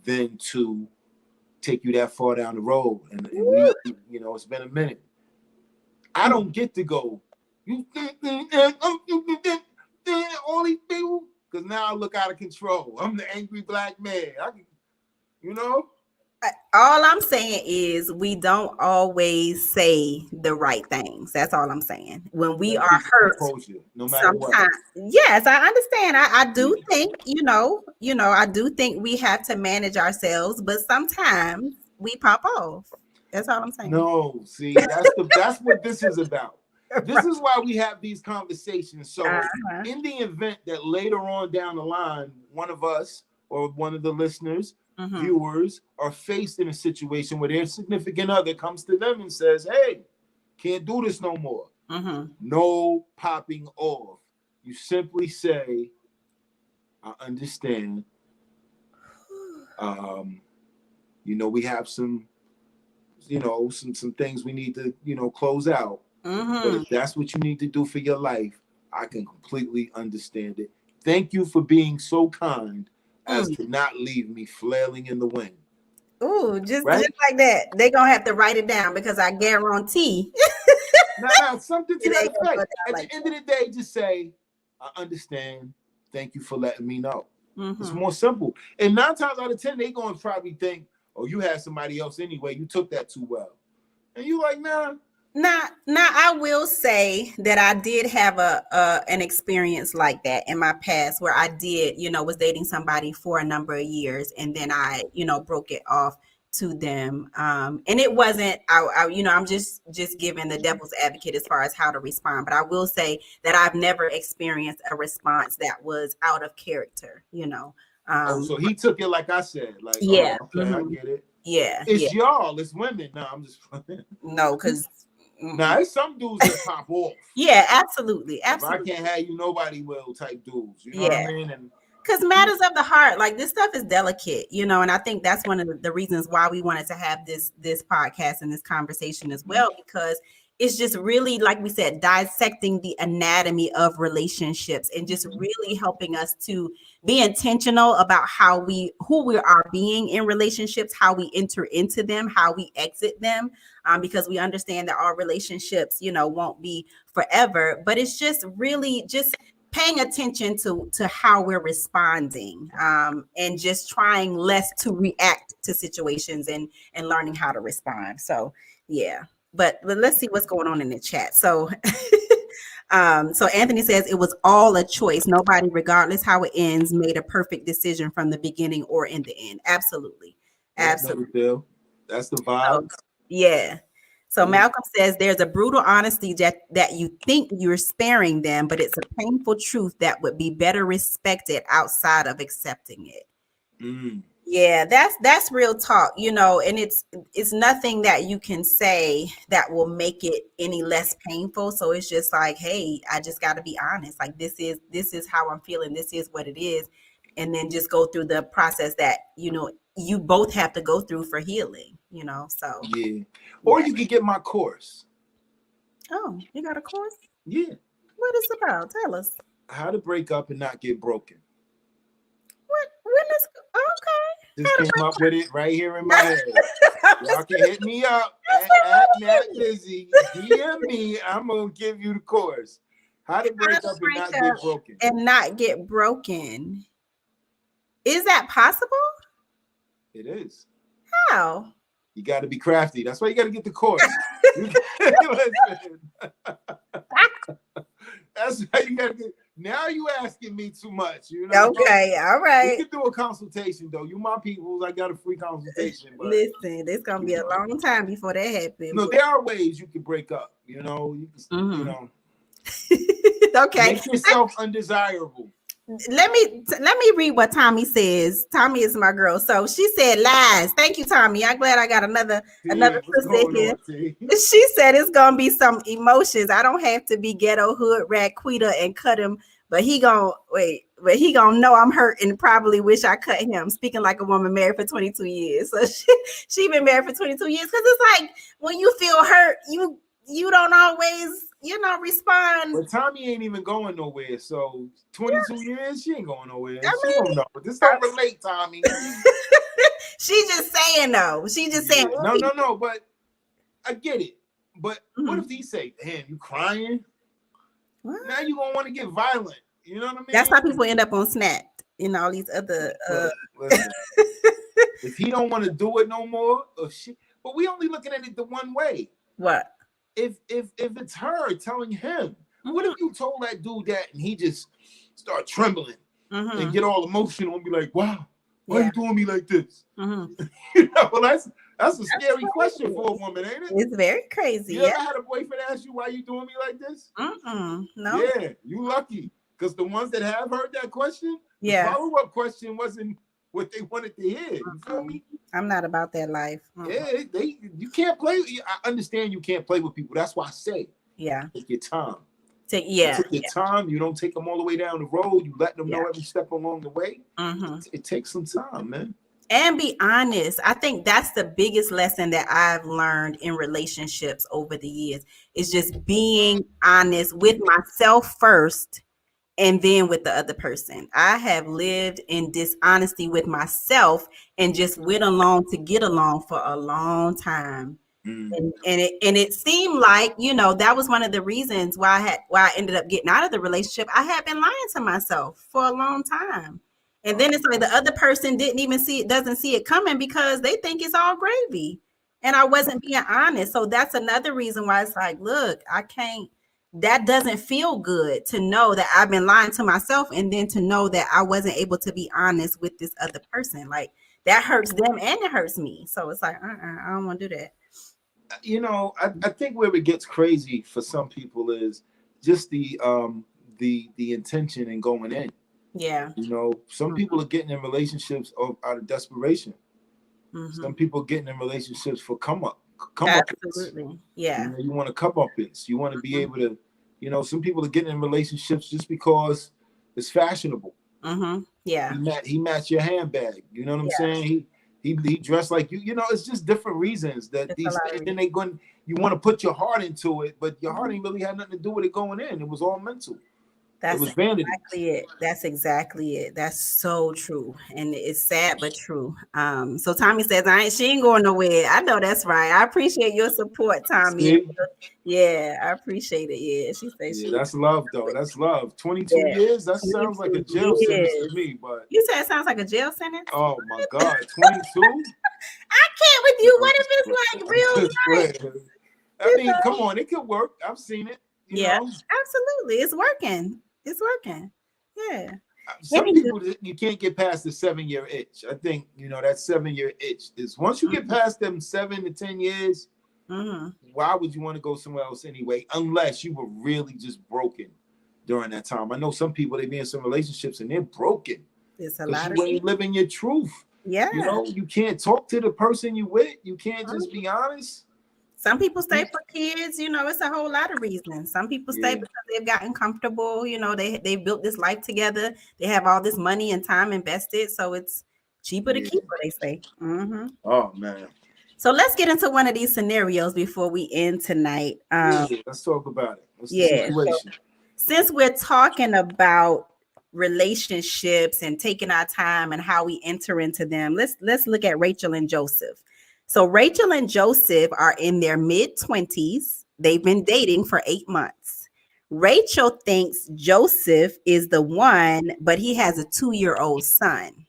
than to take you that far down the road. And we, it's been a minute. I don't get to go, all these people, because now I look out of control. I'm the angry black man. All I'm saying is we don't always say the right things. That's all I'm saying. When we are hurt, no matter what. Yes, I understand. I do think, I do think we have to manage ourselves, but sometimes we pop off. That's all I'm saying. No, see, that's what this is about. This is why we have these conversations. So in the event that later on down the line, one of us or one of the listeners, viewers are faced in a situation where their significant other comes to them and says, hey, can't do this no more. No popping off. You simply say, I understand. We have some things we need to, close out. But if that's what you need to do for your life, I can completely understand it. Thank you for being so kind as to not leave me flailing in the wind. Ooh, just like that. They're going to have to write it down because I guarantee. Now, something to that effect. At the end of the day, just say, I understand. Thank you for letting me know. It's more simple. And 9 times out of 10, they're going to probably think, oh, you had somebody else anyway. You took that too well. And you like, nah. Now, I will say that I did have an experience like that in my past where I did, was dating somebody for a number of years, and then I, broke it off to them. And it wasn't, I'm just giving the devil's advocate as far as how to respond. But I will say that I've never experienced a response that was out of character, so he took it like I said, like, yeah, I get it. Yeah, it's y'all, it's women. No, I'm just no, because. Now, it's some dudes that pop off. Yeah, absolutely. If I can't have you, nobody will type dudes. You know what I mean? And because matters of the heart, like this stuff is delicate, and I think that's one of the reasons why we wanted to have this podcast and this conversation as well, because it's just really, like we said, dissecting the anatomy of relationships and just really helping us to be intentional about who we are being in relationships, how we enter into them, how we exit them, because we understand that our relationships, won't be forever, but it's just really just paying attention to how we're responding, and just trying less to react to situations and learning how to respond. So Yeah. But let's see what's going on in the chat. So so Anthony says it was all a choice. Nobody, regardless how it ends, made a perfect decision from the beginning or in the end. Absolutely. Yep, no big deal. That's the So, vibe. yeah. So Mm. Malcolm says there's a brutal honesty that you think you're sparing them, but it's a painful truth that would be better respected outside of accepting it. Mm. Yeah, that's real talk, and it's nothing that you can say that will make it any less painful. So it's just like, hey, I just got to be honest. Like this is how I'm feeling. This is what it is, and then just go through the process that you both have to go through for healing. So Yeah. Or you could get my course. Oh, you got a course? Yeah. What is it about? Tell us. How to break up and not get broken. What? When is okay? Just came up with it right here in my head. Y'all can hit me up at Nat Busy. DM me. I'm gonna give you the course. How to break up and not get broken. And not get broken. Is that possible? It is. How? You got to be crafty. That's why you got to get the course. That's why you got to get. Now you asking me too much. Okay, all right. We can do a consultation though. You my people. I got a free consultation. But, listen, it's gonna be a long time before that happens. No, there are ways you can break up. You can, okay. Make yourself undesirable. Let me read what Tommy says. Tommy is my girl. So she said lies. Thank you, Tommy. I'm glad I got another sister here. She said it's gonna be some emotions. I don't have to be ghetto hood rat quita and cut him, but he gonna know I'm hurt and probably wish I cut him. Speaking like a woman married for 22 years. So she been married for 22 years because it's like when you feel hurt, you don't always respond. But Tommy ain't even going nowhere. So 22 years, she ain't going nowhere. She don't know. This don't relate, Tommy. She just saying though. She just saying. No. But I get it. But what if he say, "Damn, you crying?" What? Now you gonna want to get violent. You know what I mean? That's how people end up on Snap and all these other. Listen, if he don't want to do it no more, but we only looking at it the one way. What? If it's her telling him, what if you told that dude that and he just start trembling and get all emotional and be like, "Wow, why are you doing me like this?" That's a scary question for a woman, ain't it? It's very crazy. You ever had a boyfriend ask you, "Why you doing me like this?" No. Yeah, you lucky, because the ones that have heard that question, the follow-up question wasn't what they wanted to hear. You feel me? I'm not about that life. Yeah, you can't play. I understand you can't play with people. That's why I say, take your time. Take your time. You don't take them all the way down the road. You let them know every step along the way. It takes some time, man. And be honest. I think that's the biggest lesson that I've learned in relationships over the years is just being honest with myself first and then with the other person. I have lived in dishonesty with myself and just went along to get along for a long time. And it seemed like, that was one of the reasons why I ended up getting out of the relationship. I had been lying to myself for a long time. And then it's like the other person doesn't see it coming because they think it's all gravy. And I wasn't being honest. So that's another reason why it's like, look, I can't. That doesn't feel good to know that I've been lying to myself and then to know that I wasn't able to be honest with this other person. Like that hurts them and it hurts me. So it's like, I don't want to do that. I think where it gets crazy for some people is just the intention in going in. Yeah. Some people are getting in relationships out of desperation. Some people getting in relationships for come up. Absolutely. Yeah. You want to comeuppance. You want to be able to, some people are getting in relationships just because it's fashionable. Yeah. He matched your handbag. You know what I'm saying? He dressed like you. It's just different reasons that then you want to put your heart into it, but your heart ain't really had nothing to do with it going in. It was all mental. That's exactly it. That's exactly it. That's so true. And it's sad, but true. So Tommy says, she ain't going nowhere. I know that's right. I appreciate your support, Tommy. See? Yeah, I appreciate it. Yeah. She says that's love though. That's love. 22 years? That sounds like a jail sentence to me, but you said it sounds like a jail sentence? Oh my God, 22? I playing with you. I'm What if just it's playing. like I'm real just life? playing. I You mean, know? come on, it could work. I've seen it. You Yeah, know, absolutely. It's working. It's working. Yeah. some Anywho. people you can't get past the 7-year itch. I think that 7-year itch is once you get past them 7 to 10 years. Mm-hmm. Why would you want to go somewhere else anyway? Unless you were really just broken during that time. I know some people they be in some relationships and they're broken It's a because lot you of ain't people. living your truth. Yeah. You can't talk to the person you with. You can't just be honest. Some people stay for kids, it's a whole lot of reasons. Some people stay Yeah, because they've gotten comfortable, they built this life together. They have all this money and time invested, so it's cheaper to yeah. keep what they say. Oh man. So let's get into one of these scenarios before we end tonight. Yeah, let's talk about it. What's the Yeah. So situation? since we're talking about relationships and taking our time and how we enter into them, let's look at Rachel and Joseph. So Rachel and Joseph are in their mid-20s. They've been dating for 8 months. Rachel thinks Joseph is the one, but he has a 2-year-old son.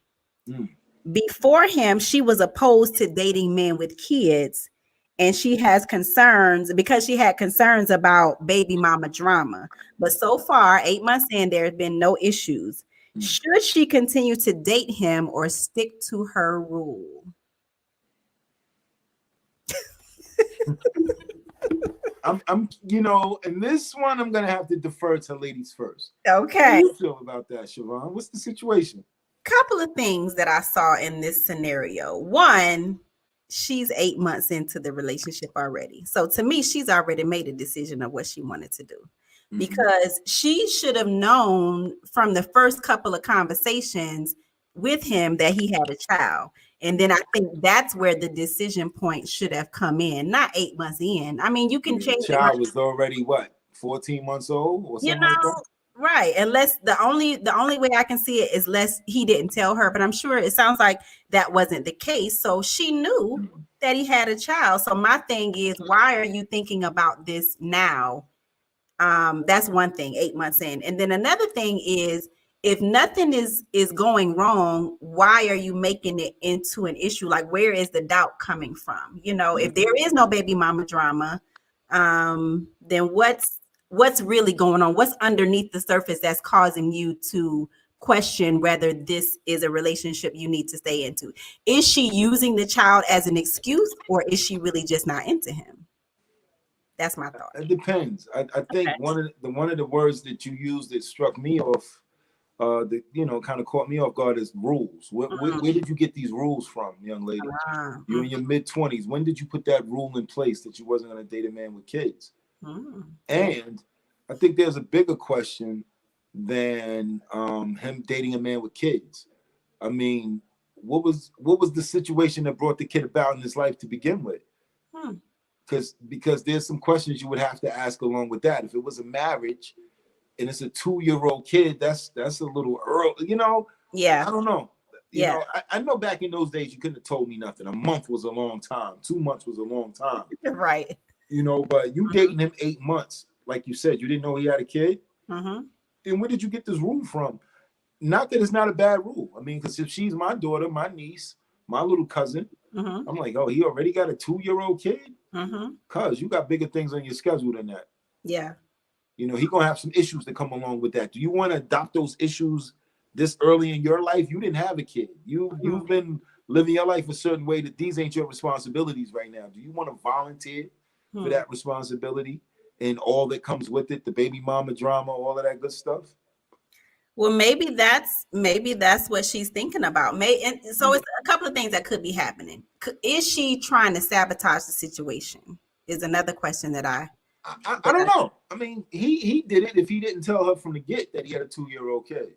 Mm. Before him, she was opposed to dating men with kids, and she has concerns because she had concerns about baby mama drama. But so far, 8 months in, there have been no issues. Should she continue to date him or stick to her rule? In this one, I'm gonna have to defer to ladies first. How do Okay. you feel about that, Siobhan? What's the situation? Couple of things that I saw in this scenario. One, she's 8 months into the relationship already. So to me, she's already made a decision of what she wanted to do. Because she should have known from the first couple of conversations with him that he had a child. And then I think that's where the decision point should have come in, not 8 months in. I mean, you can The change your mind. child was already what, 14 months old or You something like that? know, right. Unless the only way I can see it is less he didn't tell her, but I'm sure it sounds like that wasn't the case. So she knew that he had a child. So my thing is, why are you thinking about this now? That's one thing, 8 months in. And then another thing is, if nothing is going wrong, why are you making it into an issue? Like, where is the doubt coming from? If there is no baby mama drama, then what's really going on? What's underneath the surface that's causing you to question whether this is a relationship you need to stay into? Is she using the child as an excuse, or is she really just not into him? That's my thought. It depends. I think Okay. one of the words that you used that struck me off, that kind of caught me off guard is rules. Where did you get these rules from, young lady? You're in your mid-20s. When did you put that rule in place that you wasn't going to date a man with kids? And I think there's a bigger question than him dating a man with kids. I mean, what was the situation that brought the kid about in his life to begin with? Because there's some questions you would have to ask along with that. If it was a marriage and it's a 2-year-old kid, that's a little early. Yeah. I don't know. Yeah. I know back in those days you couldn't have told me nothing. A month was a long time. 2 months was a long time. Right. But you dating him 8 months, like you said, you didn't know he had a kid. And where did you get this rule from? Not that it's not a bad rule. I mean, because if she's my daughter, my niece, my little cousin, I'm like, oh, he already got a 2-year-old kid? Cuz you got bigger things on your schedule than that. Yeah. He gonna have some issues that come along with that. Do you want to adopt those issues this early in your life? You didn't have a kid. You've been living your life a certain way that these ain't your responsibilities right now. Do you want to volunteer for that responsibility and all that comes with it, the baby mama drama, all of that good stuff? Well, maybe that's what she's thinking about. And so it's a couple of things that could be happening. Is she trying to sabotage the situation? Is another question that I don't know. I mean, he did it if he didn't tell her from the get that he had a 2-year-old kid,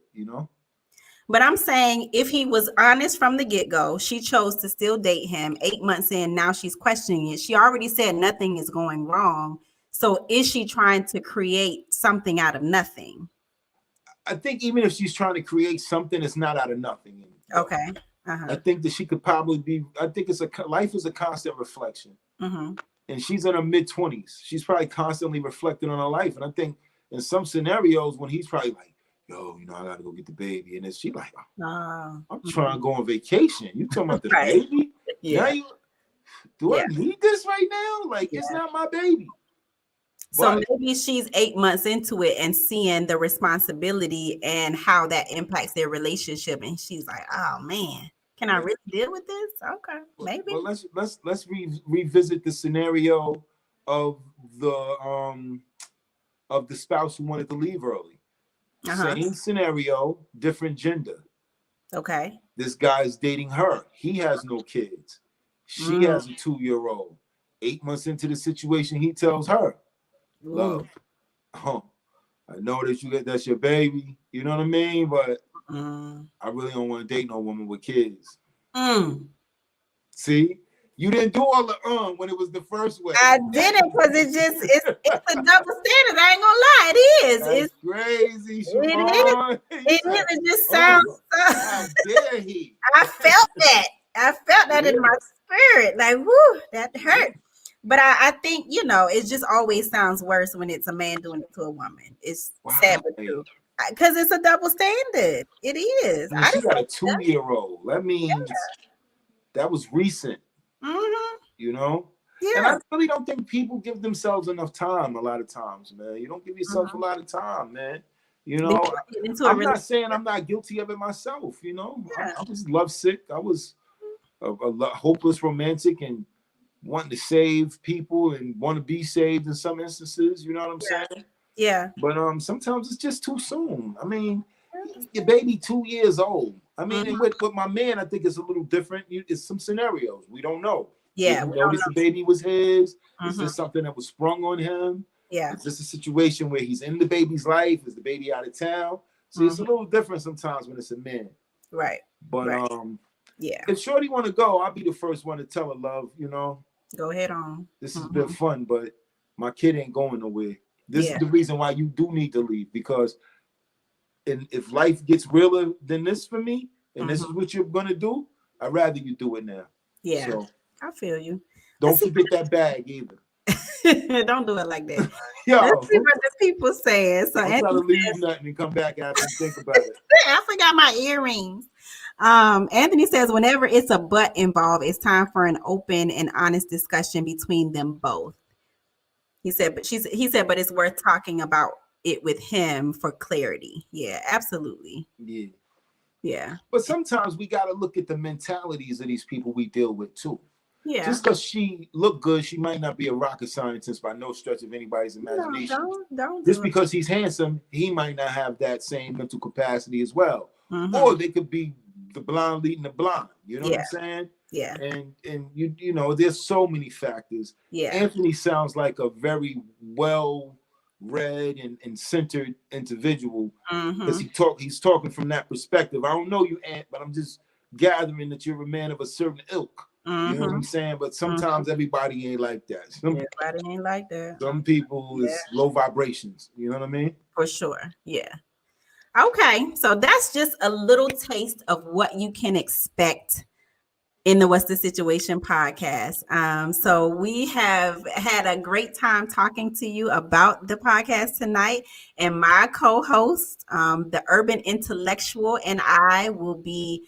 But I'm saying if he was honest from the get-go, she chose to still date him 8 months in. Now she's questioning it. She already said nothing is going wrong. So is she trying to create something out of nothing? I think even if she's trying to create something, it's not out of nothing. Okay. I think that she could probably be. I think life is a constant reflection, and she's in her mid-20s. She's probably constantly reflecting on her life, and I think in some scenarios when he's probably like, "Yo, I gotta go get the baby," and then she's like, "I'm trying to go on vacation. You talking about the baby? Yeah. Now do I need this right now? Like, it's not my baby. So maybe she's 8 months into it and seeing the responsibility and how that impacts their relationship, and she's like, "Oh man, can I really deal with this?" Okay, maybe. Well, let's revisit the scenario of the spouse who wanted to leave early. Same scenario, different gender. Okay. This guy's dating her. He has no kids. She has a 2-year-old. 8 months into the situation, he tells her, "Love, I know that that's your baby. You know what I mean? But I really don't want to date no woman with kids." See, you didn't do all the when it was the first way. I didn't, because it's a double standard. I ain't gonna lie, it is. That's crazy, Siobhan. It is. It just sounds. How dare he? I felt that. I felt that in my spirit. Like, whoo, that hurt. But I think, it just always sounds worse when it's a man doing it to a woman. It's sad but true. Because it's a double standard. It is. She got a 2-year-old. That means that was recent. Yeah. And I really don't think people give themselves enough time a lot of times, man. You don't give yourself a lot of time, man. I'm not saying I'm not guilty of it myself, I was lovesick. I was a hopeless romantic and wanting to save people and want to be saved in some instances, you know what I'm saying? Yeah. But sometimes it's just too soon. I mean, your baby 2 years old. I mean, and with my man, I think it's a little different. It's some scenarios we don't know. Yeah. We notice the baby was his. Is this something that was sprung on him? Yeah. Is this a situation where he's in the baby's life? Is the baby out of town? See, it's a little different sometimes when it's a man. Right. But if Shorty want to go, I'll be the first one to tell her, love, go ahead on. This has been fun, but my kid ain't going nowhere. This is the reason why you do need to leave, because if life gets realer than this for me, and this is what you're gonna do, I'd rather you do it now. Yeah, so, I feel you. Don't forget that bag either. Don't do it like that. Yo, let's see what the people saying. So I'm trying to leave nothing and come back after and think about it. I forgot my earrings. Anthony says, whenever it's a but involved, it's time for an open and honest discussion between them both. He said, but it's worth talking about it with him for clarity. Yeah, absolutely. Yeah. But sometimes we got to look at the mentalities of these people we deal with too. Yeah. Just because she look good, she might not be a rocket scientist by no stretch of anybody's imagination. Don't just because he's handsome, he might not have that same mental capacity as well. Or they could be the blind leading the blind. You know what I'm saying? Yeah. And you know, there's so many factors. Yeah. Anthony sounds like a very well-read and centered individual, because he's talking from that perspective. I don't know you, Ant, but I'm just gathering that you're a man of a certain ilk. You know what I'm saying? But sometimes everybody ain't like that. Everybody ain't like that. Some people is low vibrations. You know what I mean? For sure. Yeah. Okay. So that's just a little taste of what you can expect in the What's the Situation podcast. So we have had a great time talking to you about the podcast tonight. And my co-host, the Urban Intellectual, and I will be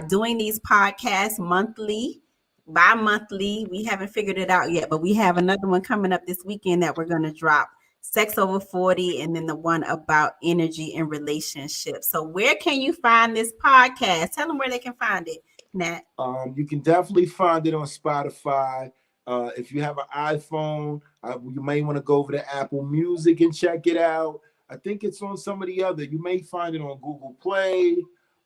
doing these podcasts bi-monthly. We haven't figured it out yet, but we have another one coming up this weekend that we're going to drop. Sex Over 40, and then the one about energy and relationships. So where can you find this podcast? Tell them where they can find it, Nat. You can definitely find it on Spotify. If you have an iPhone, you may want to go over to Apple Music and check it out. I think it's on some of the other. You may find it on Google Play.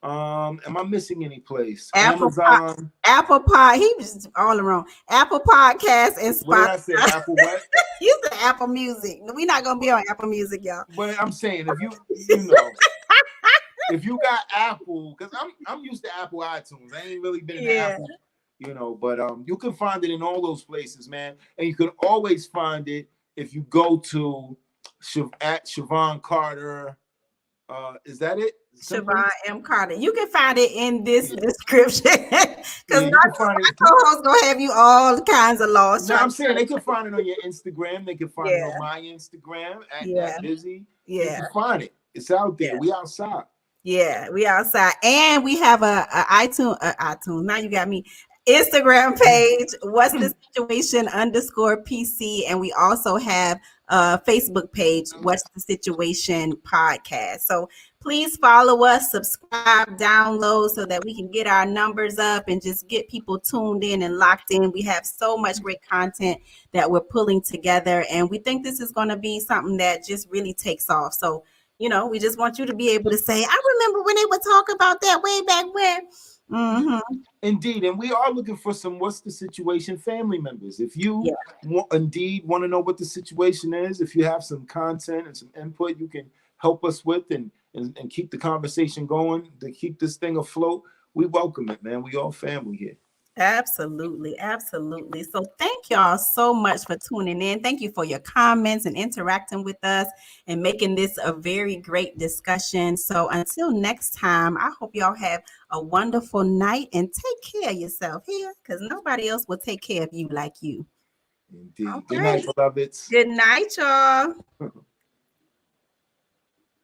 Am I missing any place? Amazon. Apple Pod. He was all around. Apple Podcasts and Spotify. What did I say? Apple what? You said Apple Music. We're not gonna be on Apple Music, y'all. But I'm saying, if you know, if you got Apple, because I'm used to Apple iTunes. I ain't really been in Apple, but you can find it in all those places, man. And you can always find it if you go to at Siobhan Carter. Is that it? Siobhan M. Carter. You can find it in this description, because my co-host gonna have you all kinds of lost. No, I'm saying they can find it on your Instagram. They can find it on my Instagram at Nat Busy. Yeah, you can find it. It's out there. We outside. Yeah, we outside, and we have a iTunes. Now you got me. Instagram page, What's the Situation _PC. And we also have a Facebook page, What's the Situation Podcast. So please follow us, subscribe, download so that we can get our numbers up and just get people tuned in and locked in. We have so much great content that we're pulling together. And we think this is going to be something that just really takes off. So, we just want you to be able to say, I remember when they would talk about that way back when. Mm-hmm. Indeed, and we are looking for some What's the Situation family members. If you indeed want to know what the situation is, if you have some content and some input you can help us with and keep the conversation going, to keep this thing afloat, we welcome it, man. We all family here. Absolutely. Absolutely. So thank y'all so much for tuning in. Thank you for your comments and interacting with us and making this a very great discussion. So until next time, I hope y'all have a wonderful night and take care of yourself here because nobody else will take care of you like you. Indeed. All Good right. night, beloveds. Good night, y'all.